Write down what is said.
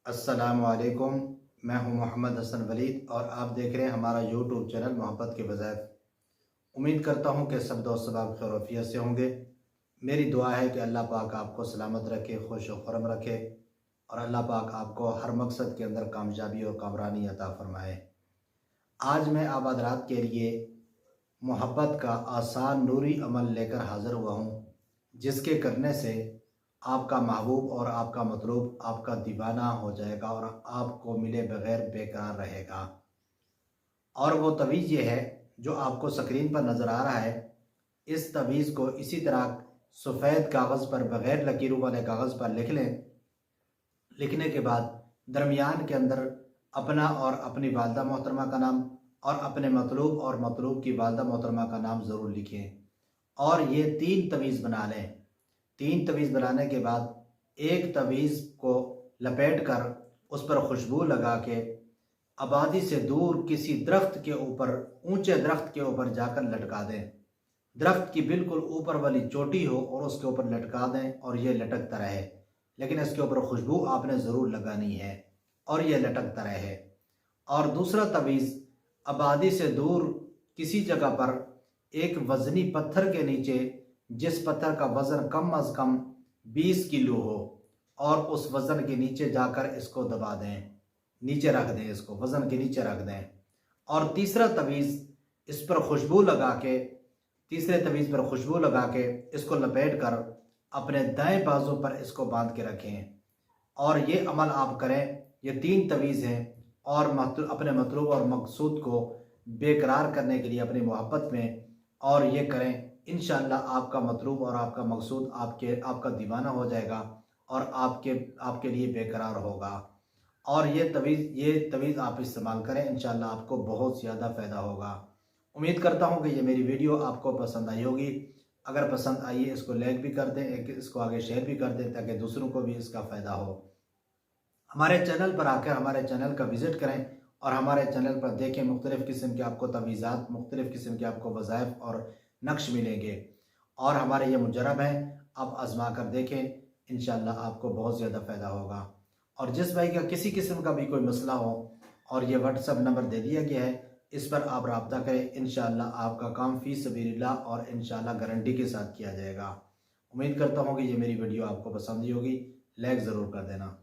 अस्सलामुअलैकुम। मैं हूं मोहम्मद हसन वलीद और आप देख रहे हैं हमारा यूट्यूब चैनल मोहब्बत के वज़ाइफ। उम्मीद करता हूं कि सब दोस्त सब खैर आफियत से होंगे। मेरी दुआ है कि अल्लाह पाक आपको सलामत रखे, खुश व खुर्रम रखे और अल्लाह पाक आपको हर मकसद के अंदर कामयाबी और कामरानी अता फरमाए। आज मैं आप हज़रात के लिए मोहब्बत का आसान नूरी अमल लेकर हाज़िर हुआ हूँ, जिसके करने से आपका महबूब और आपका मतलूब आपका दीवाना हो जाएगा और आपको मिले बगैर बेकरार रहेगा। और वो तवीज़ ये है जो आपको स्क्रीन पर नज़र आ रहा है। इस तवीज़ को इसी तरह सफ़ेद कागज़ पर बग़ैर लकीरों वाले कागज़ पर लिख लें। लिखने के बाद दरमियान के अंदर अपना और अपनी वालदा मोहतरमा का नाम और अपने मतलूब और मतलूब की वालदा मोहतरमा का नाम ज़रूर लिखें और ये 3 तवीज़ बना लें। 3 तवीज़ बनाने के बाद एक तवीज़ को लपेट कर उस पर खुशबू लगा के आबादी से दूर किसी दरख्त के ऊपर, ऊंचे दरख्त के ऊपर जाकर लटका दें। दरख्त की बिल्कुल ऊपर वाली चोटी हो और उसके ऊपर लटका दें और ये लटकता रहे, लेकिन इसके ऊपर खुशबू आपने ज़रूर लगानी है और ये लटकता रहे। और दूसरा तवीज़ आबादी से दूर किसी जगह पर एक वज़नी पत्थर के नीचे, जिस पत्थर का वज़न कम अज़ कम 20 किलो हो, और उस वज़न के नीचे जाकर इसको दबा दें, नीचे रख दें, इसको वज़न के नीचे रख दें। और तीसरा तवीज़ इस पर खुशबू लगा के, तीसरे तवीज़ पर खुशबू लगा के इसको लपेट कर अपने दाएं बाजू पर इसको बांध के रखें और ये अमल आप करें। ये 3 तवीज़ हैं और अपने मतलूब और मकसूद को बेकरार करने के लिए अपनी मोहब्बत में, और ये करें। इंशाअल्लाह आपका मतलूब और आपका मकसूद आपका दीवाना हो जाएगा और आपके लिए बेकरार होगा। और ये तवीज़ आप इस्तेमाल करें, इंशाअल्लाह आपको बहुत ज़्यादा फ़ायदा होगा। उम्मीद करता हूँ कि ये मेरी वीडियो आपको पसंद आई होगी। अगर पसंद आई है इसको लाइक भी कर दें, इसको आगे शेयर भी कर दें ताकि दूसरों को भी इसका फ़ायदा हो। हमारे चैनल पर आकर हमारे चैनल का विज़िट करें और हमारे चैनल पर देखें, मुख्तलिफ़ किस्म के आपको तवीज़ात, मुख्तलिफ़ किस्म के आपको वज़ाइफ और नक्श मिलेंगे और हमारे ये मुजरब हैं, आप आज़मा कर देखें। इंशाअल्लाह आपको बहुत ज़्यादा फ़ायदा होगा। और जिस भाई का किसी किस्म का भी कोई मसला हो, और ये व्हाट्सएप नंबर दे दिया गया है, इस पर आप रब्ता करें। इंशाअल्लाह आपका काम फ़ी सबीलिल्लाह और इंशाअल्लाह गारंटी के साथ किया जाएगा। उम्मीद करता हूँ कि ये मेरी वीडियो आपको पसंद ही होगी। लाइक ज़रूर कर देना।